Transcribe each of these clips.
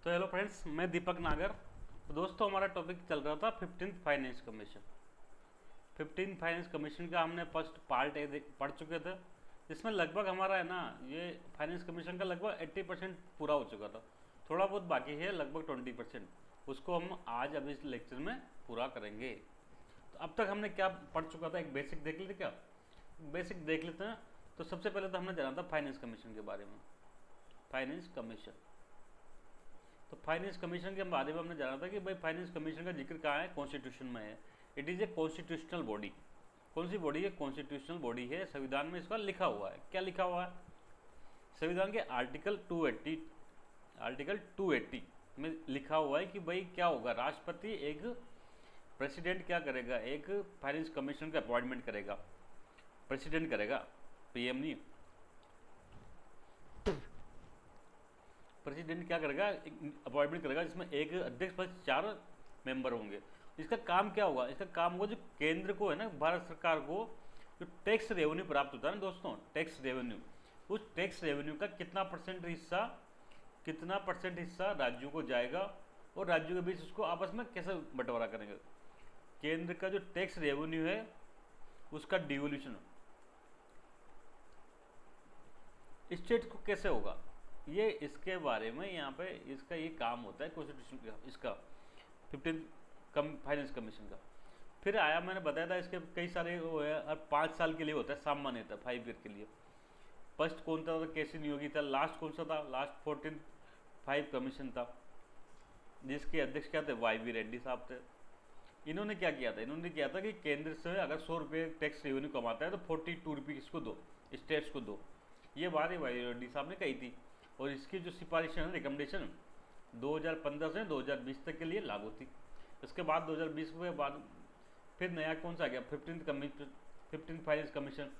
तो hello friends, मैं दीपक नागर। तो दोस्तों, हमारा टॉपिक चल रहा था 15th finance commission. 15th finance commission का हमने फर्स्ट पार्ट पढ़ चुके थे, जिसमें लगभग हमारा है ना ये फाइनेंस कमीशन का लगभग 80% पूरा हो चुका था। थोड़ा बहुत बाकी है, लगभग 20%। उसको हम आज अभी इस लेक्चर में पूरा करेंगे। तो अब तक हमने क्या पढ़ चुका था, एक बेसिक देख लेते क्या? बेसिक देख लेते हैं। तो सबसे पहले तो हमने जाना था फाइनेंस कमीशन के बारे में। फाइनेंस कमीशन, तो फाइनेंस कमीशन के बारे में हमने जाना था कि भाई फाइनेंस कमीशन का जिक्र कहाँ है? कॉन्स्टिट्यूशन में है। It is a constitutional body. कौन सी बॉडी है? कॉन्स्टिट्यूशनल बॉडी है। संविधान में इसका लिखा हुआ है। क्या लिखा हुआ है? संविधान के आर्टिकल 280 में लिखा हुआ है कि भाई क्या होगा, राष्ट्रपति एक प्रेसिडेंट क्या करेगा, एक फाइनेंस कमीशन का अपॉइंटमेंट करेगा। प्रेसिडेंट करेगा, पीएम नहीं। प्रेसिडेंट क्या करेगा? अपॉइंटमेंट करेगा, जिसमें एक अध्यक्ष प्लस 4 मेंबर होंगे। इसका काम क्या होगा? इसका काम होगा जो केंद्र को है ना, भारत सरकार को जो टैक्स रेवेन्यू प्राप्त होता है ना दोस्तों, टैक्स रेवेन्यू, उस टैक्स रेवेन्यू का कितना परसेंट हिस्सा राज्यों को जाएगा और राज्यों के बीच उसको आपस में कैसे बंटवारा करेंगे। केंद्र का जो टैक्स रेवेन्यू है उसका डिवोल्यूशन स्टेट को कैसे होगा, ये इसके बारे में यहाँ पे इसका ये काम होता है कॉन्स्टिट्यूशन का, इसका 15 फाइनेंस कमीशन का। फिर आया, मैंने बताया था इसके कई सारे वो है, और 5 साल के लिए होता है, सामान्यतः 5 ईयर के लिए। फर्स्ट कौन था? केसी नियोगी था। लास्ट कौन सा था? लास्ट 14 5 कमीशन था, जिसके अध्यक्ष क्या थे? YV रेड्डी साहब थे। इन्होंने क्या किया था? इन्होंने किया था कि केंद्र से अगर 100 रुपये टैक्स रेवेन्यू कमाता है तो 42 रुपये किसको दो? स्टेट्स को दो। ये बात YV रेड्डी साहब ने कही थी। और इसकी जो सिफारिश है, रिकमेंडेशन 2015 से 2020 तक के लिए लागू थी। इसके बाद 2020 के बाद फिर नया कौन सा आ गया? 15 फाइनेंस कमीशन,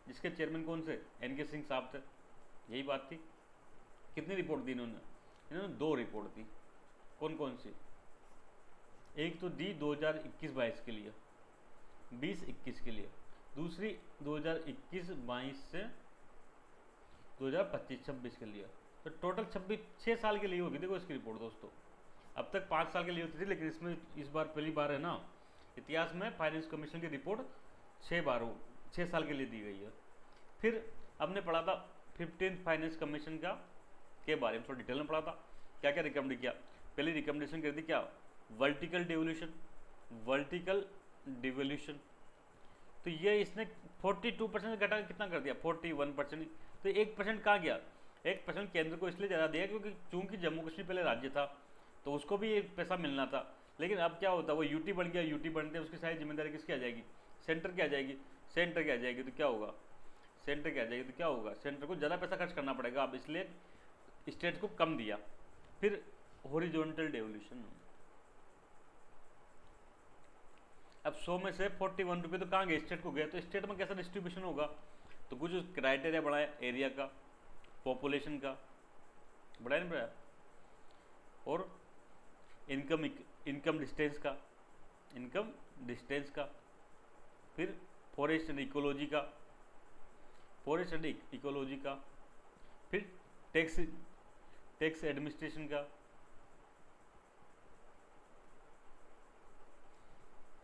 जिसके चेयरमैन कौन से? NK सिंह साहब थे। यही बात थी। कितनी रिपोर्ट दी इन्होंने 2 रिपोर्ट दी। कौन कौन सी? एक तो दी 2021-22 के लिए, 20-21 के लिए। दूसरी 2021-22 से 2025-26 के लिए। तो टोटल 6 साल के लिए होगी। देखो इसकी रिपोर्ट दोस्तों, अब तक 5 साल के लिए होती थी, लेकिन इसमें इस बार पहली बार है ना इतिहास में फाइनेंस कमीशन की रिपोर्ट 6 साल के लिए दी गई है। फिर हमने पढ़ा था 15th फाइनेंस कमीशन का के बारे में, थोड़ा डिटेल में पढ़ा था। क्या क्या रिकमेंड किया? पहली रिकमेंडेशन कर दी क्या? Vertical devolution. तो ये इसने 42% घटा कितना कर दिया? 41%। तो 1% कहाँ गया? 1% केंद्र को इसलिए ज़्यादा दिया क्योंकि चूंकि जम्मू कश्मीर पहले राज्य था तो उसको भी एक पैसा मिलना था। लेकिन अब क्या होता है, वो यूटी बन गया। यूटी बनते उसकी सारी जिम्मेदारी किसकी आ जाएगी? सेंटर की आ जाएगी। सेंटर की आ जाएगी तो क्या होगा? सेंटर को ज़्यादा पैसा खर्च करना पड़ेगा। अब इसलिए स्टेट को कम दिया। फिर हॉरिजॉन्टल डेवोल्यूशन, अब 100 में से 41 रुपये तो कहाँ गए? स्टेट को गए। तो स्टेट में कैसा डिस्ट्रीब्यूशन होगा? तो कुछ क्राइटेरिया बढ़ाया, एरिया का, पॉपुलेशन का बढ़ाया नहीं बढ़ाया, और इनकम डिस्टेंस का, फिर फॉरेस्ट एंड इकोलॉजी का, फिर टैक्स एडमिनिस्ट्रेशन का,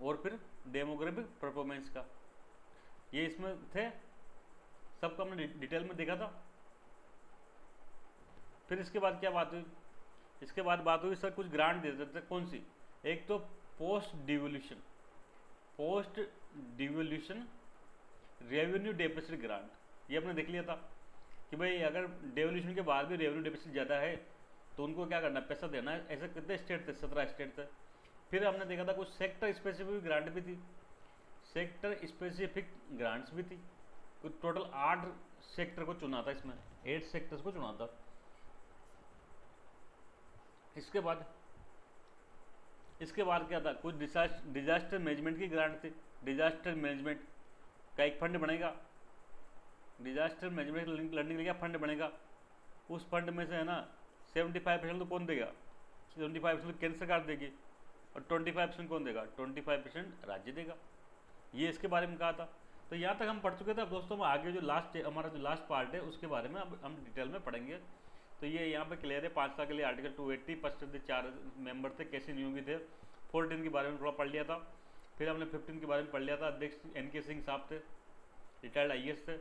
और फिर डेमोग्राफिक परफॉर्मेंस का। ये इसमें थे, सबको हमने डिटेल में देखा था। फिर इसके बाद क्या बात हुई? इसके बाद बात हुई सर कुछ ग्रांट दे देते। कौन सी? एक तो post devolution revenue deficit grant. ये हमने देख लिया था कि भाई अगर डेवोल्यूशन के बाद भी रेवेन्यू डेफिसिट ज़्यादा है तो उनको क्या करना? पैसा देना है। ऐसे कितने स्टेट थे? 17 स्टेट थे। फिर हमने देखा था कुछ सेक्टर स्पेसिफिक ग्रांट भी थी, कुछ टोटल 8 सेक्टर को चुना था। इसमें 8 सेक्टर्स को चुना था। इसके बाद क्या था? कुछ डिजास्टर मैनेजमेंट की ग्रांट थी। डिजास्टर मैनेजमेंट का एक फंड बनेगा। डिजास्टर मैनेजमेंट लर्निंग के लिए फंड बनेगा। उस फंड में से है ना 75% तो कौन देगा? 75% तो केंद्र सरकार देगी, और 25% कौन देगा? 25% राज्य देगा। ये इसके बारे में कहा था। तो यहाँ तक हम पढ़ चुके थे। अब दोस्तों, हम आगे जो हमारा जो लास्ट पार्ट है उसके बारे में अब हम डिटेल में पढ़ेंगे। तो ये यहाँ पे क्लियर है। 5 साल के लिए आर्टिकल 280 फर्स्ट 4 मेंबर थे, कैसे नियोगी थे। 14 के बारे में थोड़ा पढ़ लिया था। फिर हमने 15 के बारे में पढ़ लिया था। अध्यक्ष NK सिंह साहब थे, रिटायर्ड IAS थे।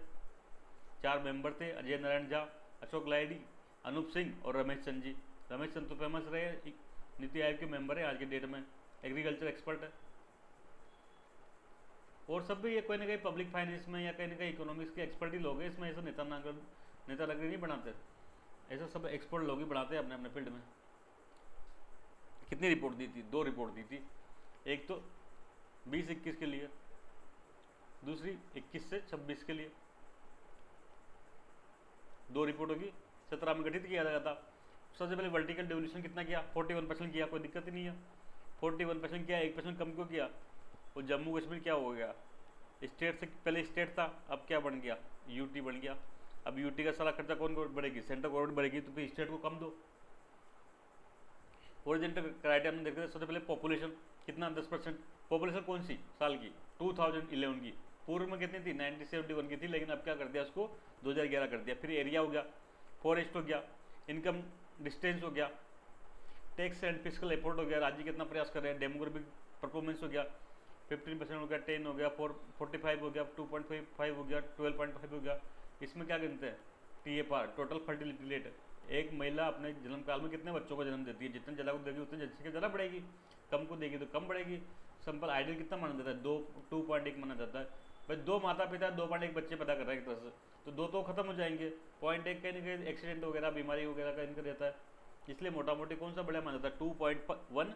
4 मेंबर थे, अजय नारायण झा, अशोक लाहिड़ी, अनूप सिंह और रमेश चंद जी। रमेश चंद तो फेमस रहे, नीति आयोग के मेंबर है आज के डेट में, एग्रीकल्चर एक्सपर्ट है। और सब भी ये कोई ना कोई पब्लिक फाइनेंस में या कहीं ना कहीं इकोनॉमिक्स के एक्सपर्ट ही लोग हैं इसमें। ऐसा नेता नगरी नहीं बनाते, ऐसा सब एक्सपर्ट लोग ही बनाते हैं अपने अपने फील्ड में। कितनी रिपोर्ट दी थी? 2 रिपोर्ट दी थी। एक तो 20-21 के लिए, दूसरी 21 से 26 के लिए। 2 रिपोर्ट होगी। 17 में गठित किया गया था। सबसे पहले वर्टिकल डिवोल्यूशन कितना किया? 41% किया, कोई दिक्कत ही नहीं है। 41% किया, 1% कम क्यों किया? वो जम्मू कश्मीर क्या हो गया? स्टेट से पहले स्टेट था, अब क्या बन गया? UT बन गया। अब UT का सारा खर्चा कौन बढ़ेगी? सेंट्रल गवर्नमेंट बढ़ेगी, तो फिर स्टेट को कम दो। ओरिजेंटल क्राइटेरिया में देखते थे। सबसे पहले पॉपुलेशन कितना? 10%। पॉपुलेशन कौन सी साल की? 2011 की। पूर्व में कितनी थी? 1971 की थी, लेकिन अब क्या कर दिया उसको? 2011 कर दिया। फिर एरिया हो गया, फॉरेस्ट हो गया, इनकम डिस्टेंस हो गया, टैक्स एंड फिस्कल एफर्ट हो गया, राज्य कितना प्रयास कर रहे हैं, डेमोग्राफिक परफॉर्मेंस हो गया, 15% हो गया, 10 हो गया, 45 हो गया, 2.5 हो गया, 12.5 हो गया। इसमें क्या गिनते हैं? TFR, total fertility rate. एक महिला अपने जन्म काल में कितने बच्चों को जन्म देती है? जितने ज़्यादा को देगी उतनी जनसंख्या ज़्यादा बढ़ेगी, कम को देगी तो कम बढ़ेगी। सिंपल आइडियल कितना माना जाता है? 2.1 माना जाता है। भाई 2 माता पिता 2.1 बच्चे पैदा कर रहे हैं एक तरह से, तो 2 तो खत्म हो जाएंगे। 0.1 कहीं ना कहीं एक्सीडेंट वगैरह, बीमारी वगैरह का इनका रहता है, इसलिए मोटा मोटी कौन सा बढ़िया माना जाता है? 2.1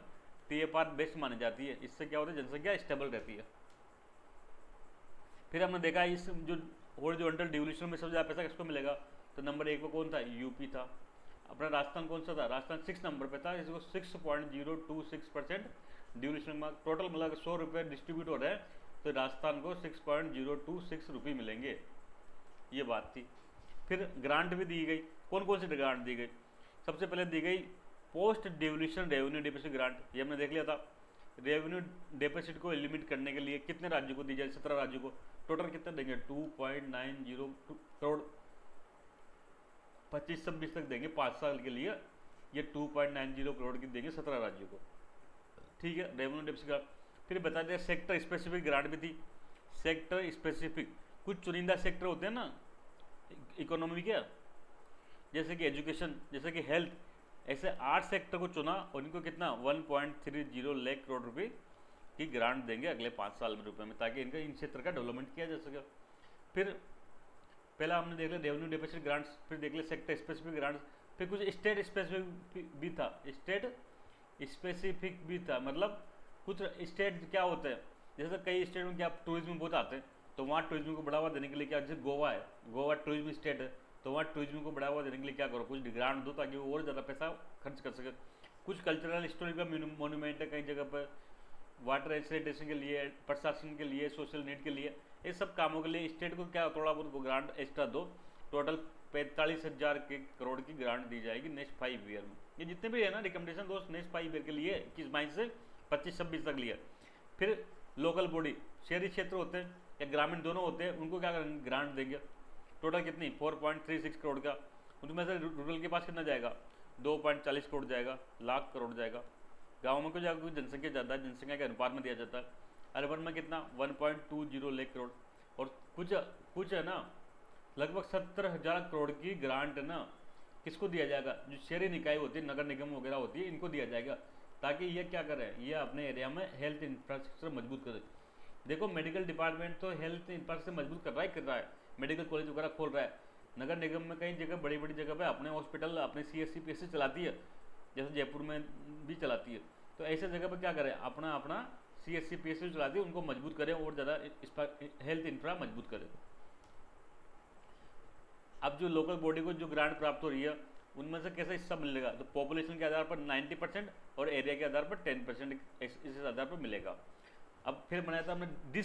TFR बेस्ट मानी जाती है। इससे क्या होता है? जनसंख्या स्टेबल रहती है। फिर हमने देखा इस जो हॉरिजॉन्टल डिवोल्यूशन में सबसे ज़्यादा पैसा किसको मिलेगा? तो नंबर 1 पे कौन था? UP था। अपना राजस्थान कौन सा था? राजस्थान 6 नंबर पे था। इसको 6.026% डिवोल्यूशन में टोटल मतलब 100 रुपये डिस्ट्रीब्यूट हो रहे हैं, तो राजस्थान को 6.026 रुपये मिलेंगे, ये बात थी। फिर ग्रांट भी दी गई। कौन कौन सी ग्रांट दी गई? सबसे पहले दी गई post devolution revenue deficit grant, ये हमने देख लिया था। रेवेन्यू डेफिसिट को एलिमिनेट करने के लिए कितने राज्यों को दी जाए? 17 राज्यों को। टोटल कितना देंगे? 2.90 करोड़ 25-26 तक देंगे 5 साल के लिए। ये 2.90 करोड़ की देंगे 17 राज्यों को, ठीक है, रेवेन्यू डेफिसिट ग्रांट। फिर बता दें सेक्टर स्पेसिफिक ग्रांट भी थी। सेक्टर स्पेसिफिक, कुछ चुनिंदा सेक्टर होते हैं ना इकोनॉमी के, जैसे कि एजुकेशन, जैसे कि हेल्थ, ऐसे 8 सेक्टर को चुना और इनको कितना 1.30 लाख करोड़ रुपए की ग्रांट देंगे अगले 5 साल में रुपए में, ताकि इनका इन क्षेत्र का डेवलपमेंट किया जा सके। फिर पहला हमने देख लिया रेवेन्यू डेफिसिट ग्रांट्स, फिर देख लिया सेक्टर स्पेसिफिक ग्रांट्स, फिर कुछ स्टेट स्पेसिफिक भी था। स्टेट स्पेसिफिक भी था, मतलब कुछ स्टेट क्या होते हैं, जैसे कई स्टेट में क्या टूरिज्म बहुत आते हैं, तो वहाँ टूरिज्म को बढ़ावा देने के लिए क्या, जैसे गोवा है, गोवा टूरिज्म स्टेट है, तो वहाँ टूरिज्म को बढ़ावा देने के लिए क्या करो, कुछ ग्रांट दो ताकि वो और ज़्यादा पैसा खर्च कर सके। कुछ कल्चरल हिस्टोरिकल मोन्यूमेंट है कई जगह पर, वाटर सैनिटेशन के लिए, प्रशासन के लिए, सोशल नीड के लिए, ये सब कामों के लिए स्टेट को क्या थोड़ा बहुत ग्रांट एक्स्ट्रा दो। टोटल 45,000 करोड़ की ग्रांट दी जाएगी नेक्स्ट 5 ईयर में। ये जितने भी है ना रिकमेंडेशन दोस्त, नेक्स्ट 5 ईयर के लिए 21-22 से 25-26 तक लिए। फिर लोकल बॉडी, शहरी क्षेत्र होते हैं या ग्रामीण दोनों होते हैं, उनको क्या ग्रांट देंगे। टोटल कितनी 4.36 करोड़ का, उनमें से रूरल के पास कितना जाएगा 2.40 करोड़ जाएगा, लाख करोड़ जाएगा। गाँव में को जाकर कोई जनसंख्या ज़्यादा है, जनसंख्या के अनुपात में दिया जाता है। अर्बन में कितना 1.20 लाख करोड़, और कुछ है ना लगभग 70,000 करोड़ की ग्रांट है ना किसको दिया जाएगा, जो शहरी निकाय होती है, नगर निगम वगैरह होती है, इनको दिया जाएगा, ताकि ये क्या करें, ये अपने एरिया में हेल्थ इंफ्रास्ट्रक्चर मजबूत करें। देखो मेडिकल डिपार्टमेंट तो हेल्थ इंफ्रास्ट्रक्चर मजबूत कर रहा है, मेडिकल कॉलेज वगैरह खोल रहा है। नगर निगम में कई जगह बड़ी बड़ी जगह पे अपने हॉस्पिटल अपने CSC PSC चलाती है, जैसे जयपुर में भी चलाती है। तो ऐसे जगह पर क्या करें, अपना अपना CSC PSC चलाती है, उनको मजबूत करें और ज़्यादा हेल्थ इंफ्रा मजबूत करें। अब जो लोकल बॉडी को जो ग्रांट प्राप्त हो रही है उनमें से कैसे हिस्सा मिलेगा, तो पॉपुलेशन के आधार पर 90% और एरिया के आधार पर 10% इस आधार पर मिलेगा। अब फिर बनाया था हमने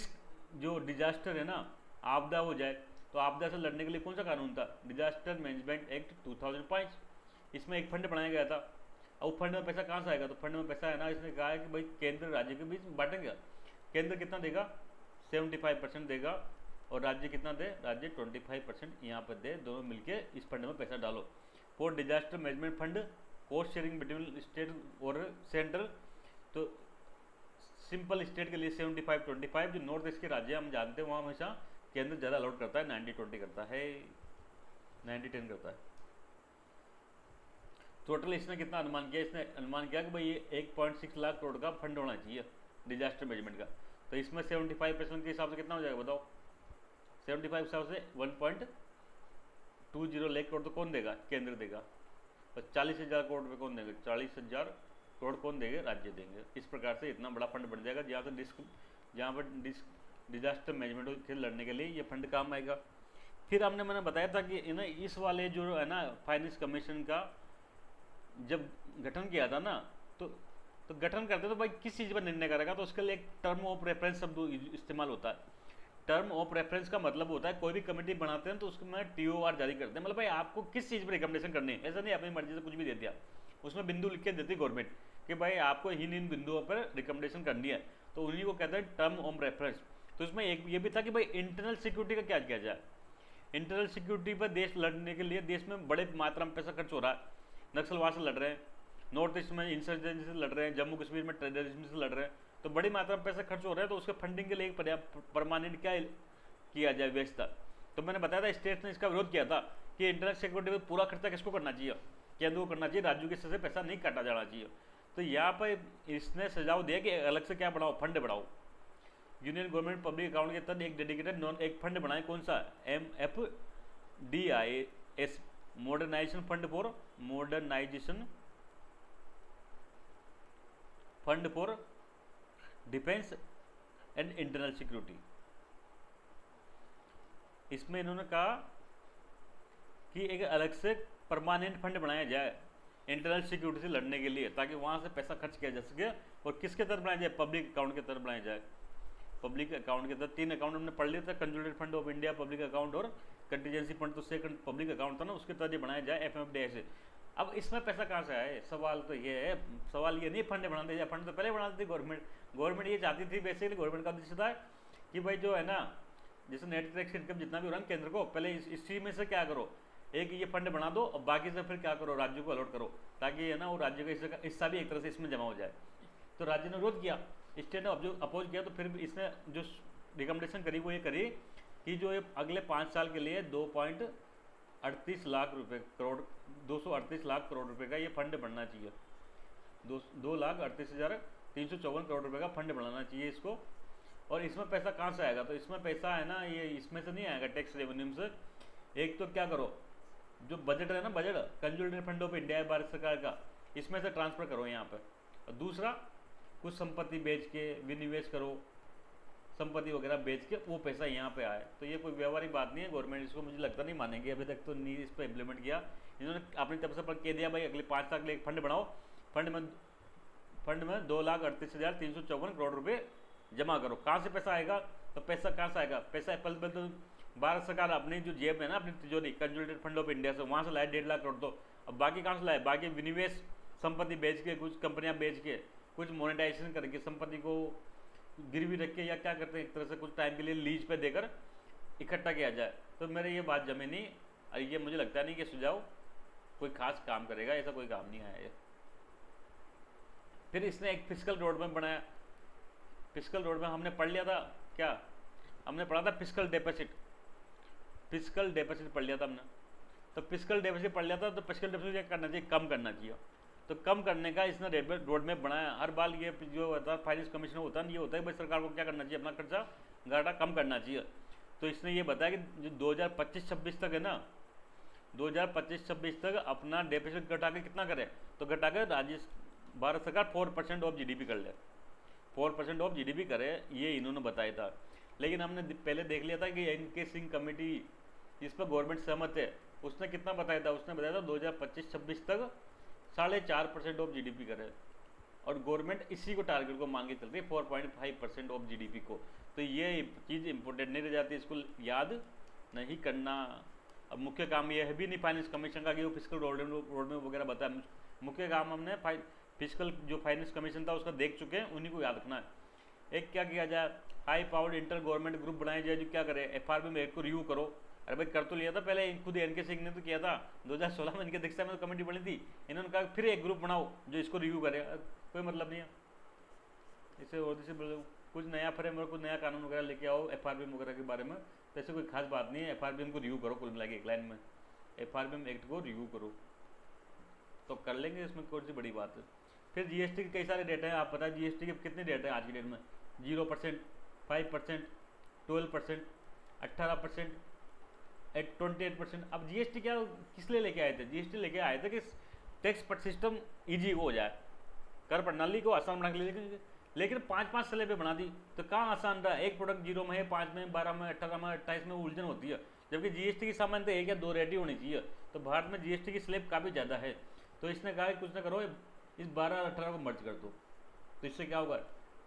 जो डिजास्टर है ना, आपदा हो जाए, तो आपदा से लड़ने के लिए कौन सा कानून था, डिजास्टर मैनेजमेंट एक्ट 2005। इसमें एक फंड बनाया गया था। अब फंड में पैसा कहाँ से आएगा, तो फंड में पैसा है ना, इसने कहा है कि भाई केंद्र राज्य के बीच बांटेंगे। केंद्र कितना देगा 75% देगा, और राज्य कितना दे, राज्य 25% यहाँ पर दे, दोनों मिलके इस फंड में पैसा डालो। For disaster management fund, cost sharing between state और सेंट्रल। तो सिंपल स्टेट के लिए 75-25, जो नॉर्थ ईस्ट के राज्य हम जानते हैं वहाँ हमेशा केंद्र ज़्यादा अलॉट करता है, 90-20 करता है, 90-10 करता है। टोटल इसने कितना अनुमान किया, इसने अनुमान किया कि भाई ये 1.6 लाख करोड़ का फंड होना चाहिए डिजास्टर मैनेजमेंट का। तो इसमें 75% के हिसाब से कितना हो जाएगा बताओ, 75 हिसाब से 1.20 लाख करोड़ तो कौन देगा, केंद्र देगा। और 40,000 करोड़ रुपये कौन देंगे, 40,000 करोड़ कौन देंगे, राज्य देंगे। इस प्रकार से इतना बड़ा फंड बन जाएगा जहाँ पर डिजास्टर मैनेजमेंट से लड़ने के लिए ये फंड काम आएगा। फिर मैंने बताया था कि ना इस वाले जो है ना फाइनेंस कमीशन का जब गठन किया था ना, तो गठन करते तो भाई किस चीज़ पर निर्णय करेगा, तो उसके लिए एक टर्म ऑफ रेफरेंस शब्द इस्तेमाल होता है। टर्म ऑफ रेफरेंस का मतलब होता है कोई भी कमेटी बनाते हैं तो उसमें TOR जारी करते हैं, मतलब भाई आपको किस चीज़ पर रिकमेंडेशन करनी है। ऐसा नहीं अपनी मर्जी से कुछ भी दे दिया, उसमें बिंदु लिख के देती गवर्नमेंट कि भाई आपको इन बिंदुओं पर रिकमेंडेशन करनी है, तो उन्हीं को कहते हैं टर्म ऑफ रेफरेंस। तो इसमें एक ये भी था कि भाई इंटरनल सिक्योरिटी का क्या किया जाए। इंटरनल सिक्योरिटी पर देश लड़ने के लिए देश में बड़े मात्रा में पैसा खर्च हो रहा है, नक्सलवाद से लड़ रहे हैं, नॉर्थ ईस्ट में इंसर्जेंसी से लड़ रहे हैं, जम्मू कश्मीर में टेररिज्म से लड़ रहे हैं, तो बड़ी मात्रा में पैसा खर्च हो रहा है। तो उसके फंडिंग के लिए एक पर्याप्त परमानेंट क्या किया जाए व्यवस्था। तो मैंने बताया था स्टेट्स ने इसका विरोध किया था कि इंटरनल सिक्योरिटी में पूरा खर्चा किसको करना चाहिए, केंद्र को करना चाहिए, राज्यों के हिस्से से पैसा नहीं काटा जाना चाहिए। तो यहाँ पर इसने सुझाव दिया कि अलग से क्या बढ़ाओ, फंड बढ़ाओ। यूनियन गवर्नमेंट पब्लिक अकाउंट के तहत एक डेडिकेटेड एक फंड बनाए, कौन सा, MFDIS, modernisation fund for defence and internal security. इसमें इन्होंने कहा कि एक अलग से परमानेंट फंड बनाया जाए इंटरनल सिक्योरिटी से लड़ने के लिए, ताकि वहाँ से पैसा खर्च किया जा सके। और किसके तरफ बनाया जाए, पब्लिक अकाउंट के तरफ बनाया जाए। पब्लिक अकाउंट के तरफ 3 अकाउंट हमने पढ़ लिया था, consolidated fund of India, public account और कंटीजेंसी फंड। तो सेकंड पब्लिक अकाउंट था ना, उसके तरफ बनाया जाए FMFDI से। अब इसमें पैसा कहाँ से आए, सवाल तो ये है, सवाल ये नहीं फंड बना दिया, फंड तो पहले बना दी गवर्नमेंट ये चाहती थी। बेसिकली गवर्नमेंट का उद्देश्य था कि भाई जो है ना, जैसे नेट टैक्स इनकम जितना भी हो रहा है केंद्र को, पहले इसी में से क्या करो, एक ये फंड बना दो और बाकी से फिर क्या करो, राज्यों को अलॉट करो, ताकि है ना वो राज्य का हिस्सा भी एक तरह से इसमें जमा हो जाए। तो राज्य ने विरोध किया, स्टेट ने अपोज किया। तो फिर इसने जो रिकमेंडेशन करी वो ये करी कि जो ये अगले 5 साल के लिए 2.38 लाख रुपये करोड़ 238 लाख करोड़ रुपए का ये फंड बनना चाहिए। 2,38,354 करोड़ रुपए का फंड बनाना चाहिए इसको। और इसमें पैसा कहाँ से आएगा, तो इसमें पैसा है ना, ये इसमें से नहीं आएगा टैक्स रेवेन्यू से। एक तो क्या करो, जो बजट है ना, budget consolidated fund of India है भारत सरकार का, इसमें से ट्रांसफर करो यहाँ पर। और दूसरा, कुछ संपत्ति बेच के विनिवेश करो, संपत्ति वगैरह बेच के वो पैसा यहाँ पे आए। तो ये कोई व्यवहारिक बात नहीं है, गवर्नमेंट इसको मुझे लगता नहीं मानेगी, अभी तक तो नहीं इस पर इम्प्लीमेंट किया। इन्होंने अपनी तरफ से पर कह दिया भाई अगले 5 साल के लिए एक फंड बनाओ, फंड में 2,38,354 करोड़ रुपये जमा करो। कहाँ से पैसा आएगा, तो पैसा कहाँ से आएगा, पैसा पहले तो भारत सरकार अपनी जो जेब है ना, अपनी तिजोरी कंसोलिडेटेड फंड ऑफ इंडिया से, वहाँ से लाए 1.5 लाख करोड़। तो अब बाकी कहाँ से लाए, बाकी विनिवेश संपत्ति बेच के, कुछ कंपनियाँ बेच के, कुछ मोनेटाइजेशन करके, संपत्ति को गिरवी रख के, या क्या करते हैं एक तरह से कुछ टाइम के लिए लीज पे देकर इकट्ठा किया जाए। तो मेरे ये बात जमे नहीं, और ये मुझे लगता नहीं कि सुझाव कोई खास काम करेगा, ऐसा कोई काम नहीं आया ये। फिर इसने एक फिस्कल रोड मैप बनाया। फिस्कल रोड मैप हमने पढ़ लिया था, क्या हमने पढ़ा था, फिस्कल डेफिसिट पढ़ लिया था हमने। तो फिस्कल डेफिसिट पढ़ लिया था, तो फिस्कल डेफिसिट क्या करना चाहिए, कम करना चाहिए। तो कम करने का इसने रोड मैप बनाया। हर बार ये जो होता है फाइनेंस कमीशन होता है, ये होता है भाई सरकार को क्या करना चाहिए, अपना खर्चा घाटा कम करना चाहिए। तो इसने ये बताया कि जो 2025-26 तक है ना, 2025-26 तक अपना डेफिसिट घटा के कितना करे, तो घटा के भारत सरकार 4% ऑफ GDP कर ले, 4% ऑफ GDP करे, ये इन्होंने बताया था। लेकिन हमने पहले देख लिया था कि NK सिंह कमेटी, इस पर गवर्नमेंट सहमत है, उसने कितना बताया था, उसने बताया था 2025-26 तक 4.5% ऑफ GDP करे। और गवर्नमेंट इसी को टारगेट को मांग के चल रही है, 4.5% ऑफ GDP को। तो ये चीज़ इंपॉर्टेंट नहीं रह जाती, इसको याद नहीं करना। अब मुख्य काम यह है भी नहीं फाइनेंस कमीशन का कि वो फिस्कल रोड में वगैरह बताया। मुख्य काम हमने फिस्कल जो फाइनेंस कमीशन था उसका देख चुके हैं, उन्हीं को याद रखना है। एक क्या किया जाए, high powered inter government group बनाए जाए, जो क्या करे, FRB में एक को रिव्यू करो, अरे भाई कर तो लिया था पहले, खुद एन के सिंह ने तो किया था 2016 में, इनके दीक्षा में तो कमेटी बनी थी, इन्होंने कहा फिर एक ग्रुप बनाओ जो इसको रिव्यू करे। कोई मतलब नहीं है इसे, और से कुछ नया फ्रेमवर्क, कुछ नया कानून वगैरह लेके आओ FRBM वगैरह के बारे में, तो ऐसे कोई खास बात नहीं है। FRBM को रिव्यू करो, कुल मिला के एक लाइन में FRBM एक्ट को रिव्यू करो तो कर लेंगे, इसमें कौन सी बड़ी बात है। फिर GST के कई सारे डेट हैं, आप पता है GST के कितने डेट हैं आज की डेट में, 0%, 5%, 12%, 18%, 28%। अब GST क्या किस लिए लेके आए थे? GST लेके आए थे कि टैक्स सिस्टम ईजी हो जाए, कर प्रणाली को आसान बना के लिए, लेकिन 5-5 स्लैब पे बना दी तो कहाँ आसान रहा। एक प्रोडक्ट 0 में है, 5 में, 12 में, 18 में, 28 में उलझन होती है, जबकि GST की सामान्यतः 1 या 2 रेडी होनी चाहिए। तो भारत में GST की स्लैब काफ़ी ज़्यादा है, तो इसने कहा कि कुछ ना करो, इस 12 और 18 को मर्ज कर दो, तो इससे क्या होगा,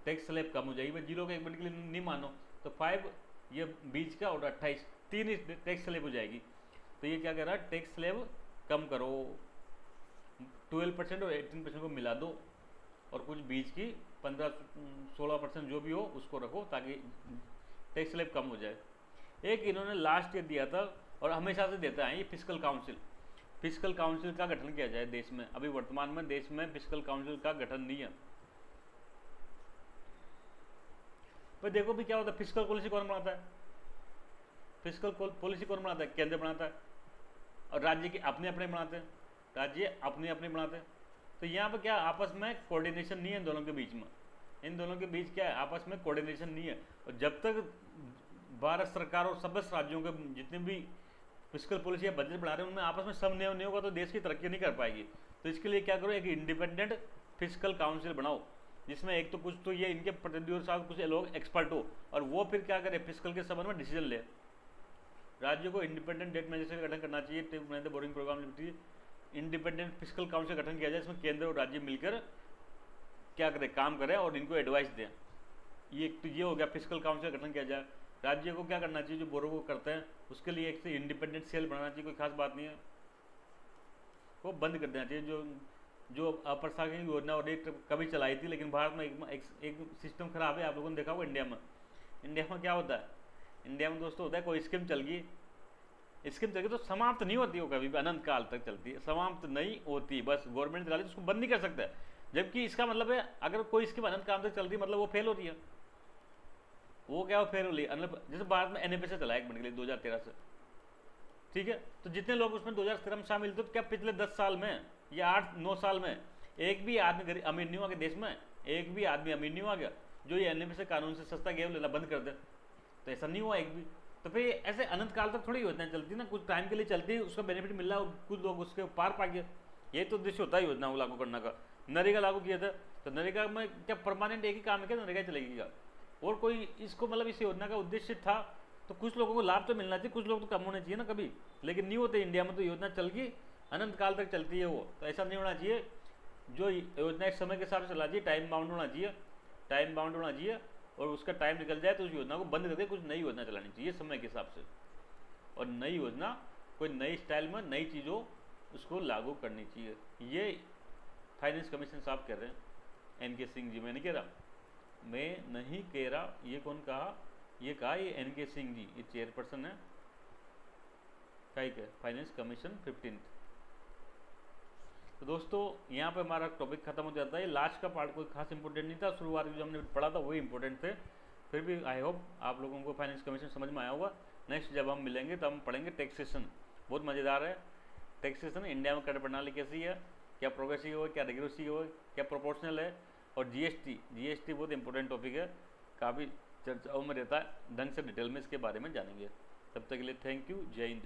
टैक्स स्लैब कम हो जाएगी। भाई 0 का 1 मिनट के लिए नहीं मानो तो 5 ये बीच का और 28 3 टैक्स स्लैब हो जाएगी। तो ये क्या कह रहा है, टैक्स स्लैब कम करो, 12% और 18% को मिला दो, और कुछ बीच की 15-16% जो भी हो उसको रखो, ताकि टैक्स स्लैब कम हो जाए। एक इन्होंने लास्ट ईयर दिया था और हमेशा से देता है, ये फिस्कल काउंसिल। फिस्कल काउंसिल का गठन किया जाए देश में। अभी वर्तमान में देश में फिस्कल काउंसिल का गठन नहीं है। पर देखो भी क्या होता है, फिस्कल पॉलिसी कौन बनाता है? फिस्कल पॉलिसी कौन बनाता है? केंद्र बनाता है, और राज्य के अपने अपने बनाते हैं, राज्य अपने अपने बनाते हैं। तो यहाँ पर क्या आपस में कोऑर्डिनेशन नहीं है इन दोनों के बीच में, इन दोनों के बीच क्या है, आपस में कोऑर्डिनेशन नहीं है। और जब तक भारत सरकार और सदस्य राज्यों के जितने भी फिस्कल पॉलिसी या बजट बना रहे हैं उनमें आपस में समन्वय नहीं होगा तो देश की तरक्की नहीं कर पाएगी। तो इसके लिए क्या करो, एक इंडिपेंडेंट फिस्कल काउंसिल बनाओ, जिसमें एक तो कुछ तो ये इनके प्रतिनिधियों के साथ कुछ लोग एक्सपर्ट हो, और वो फिर क्या करे, फिस्कल के संबंध में डिसीजन ले। राज्यों को इंडिपेंडेंट डेट मैनेजर का गठन करना चाहिए, boring programme independent fiscal council का गठन किया जाए, इसमें केंद्र और राज्य मिलकर क्या करें, काम करें और इनको एडवाइस दें। ये तो ये हो गया, फिस्कल काउंसिल का गठन किया जाए। राज्य को क्या करना चाहिए, जो बोरो को करते हैं उसके लिए एक से इंडिपेंडेंट सेल बनाना चाहिए, कोई खास बात नहीं है, वो बंद कर देना चाहिए। जो अप्रासंगिक योजना और एक कभी चलाई थी, लेकिन भारत में एक सिस्टम खराब है, आप लोगों ने देखा होगा इंडिया में क्या होता है, इंडिया में दोस्तों होता है, कोई स्कीम चल गई तो समाप्त नहीं होती, वो कभी भी अनंत काल तक चलती है, समाप्त नहीं होती, बस गवर्नमेंट चला दी उसको बंद नहीं कर सकता है। जबकि इसका मतलब है अगर कोई स्कीम अनंत काल तक चलती है मतलब वो फेल हो रही है, वो क्या, वो फेल हो रही है। जैसे भारत में NFA चला 1 मिनट के लिए 2013 से, ठीक है, तो जितने लोग उसमें 2013 में शामिल थे, तो क्या पिछले 10 साल में या 8-9 साल में एक भी आदमी अमीर नहीं हुआ गया देश में, एक भी आदमी अमीर नहीं हुआ गया जो ये NFA कानून से सस्ता गेहूं लेना बंद कर दे? तो ऐसा नहीं हुआ एक भी। तो फिर ऐसे अनंत काल तक थोड़ी योजना चलती ना, कुछ टाइम के लिए चलती है, उसका बेनिफिट मिल रहा है, कुछ लोग उसके पार पा गए। यही तो उद्देश्य होता है योजना को लागू करने का। नरेगा लागू किया था, तो नरेगा में क्या परमानेंट एक ही काम है क्या, नरेगा चलेगी क्या? और कोई इसको मतलब इस योजना का उद्देश्य था तो कुछ लोगों को लाभ तो मिलना चाहिए, कुछ लोग तो कम होने चाहिए ना कभी, लेकिन नहीं होते इंडिया में। तो योजना चल गई, अनंत काल तक चलती है वो, तो ऐसा नहीं होना चाहिए। जो योजना एक समय के हिसाब से चलना चाहिए, टाइम बाउंड होना चाहिए, टाइम बाउंड होना चाहिए, और उसका टाइम निकल जाए तो उस योजना को बंद कर दे, कुछ नई योजना चलानी चाहिए समय के हिसाब से। और नई योजना कोई नई स्टाइल में नई चीज़ों उसको लागू करनी चाहिए। ये फाइनेंस कमीशन साहब कह रहे हैं, NK सिंह जी, मैं नहीं कह रहा, मैं नहीं कह रहा। ये कौन कहा? ये कहा ये NK सिंह जी, ये चेयरपर्सन है फाइनेंस कमीशन 15। तो दोस्तों यहाँ पे हमारा टॉपिक खत्म हो जाता है। लास्ट का पार्ट कोई खास इंपॉर्टेंट नहीं था, शुरुआत जो हमने पढ़ा था वही इंपॉर्टेंट थे। फिर भी आई होप आप लोगों को फाइनेंस कमीशन समझ में आया होगा। नेक्स्ट जब हम मिलेंगे तब हम पढ़ेंगे टैक्सेशन, बहुत मज़ेदार है टैक्सेशन। इंडिया में कर प्रणाली कैसी है, क्या प्रोग्रेसिव है, क्या रिग्रेसिव है, क्या प्रोपोर्शनल है, और GST बहुत इंपॉर्टेंट टॉपिक है, काफ़ी चर्चाओं में रहता है। ढंग से डिटेल में इसके बारे में जानेंगे। तब तक के लिए थैंक यू, जय हिंद।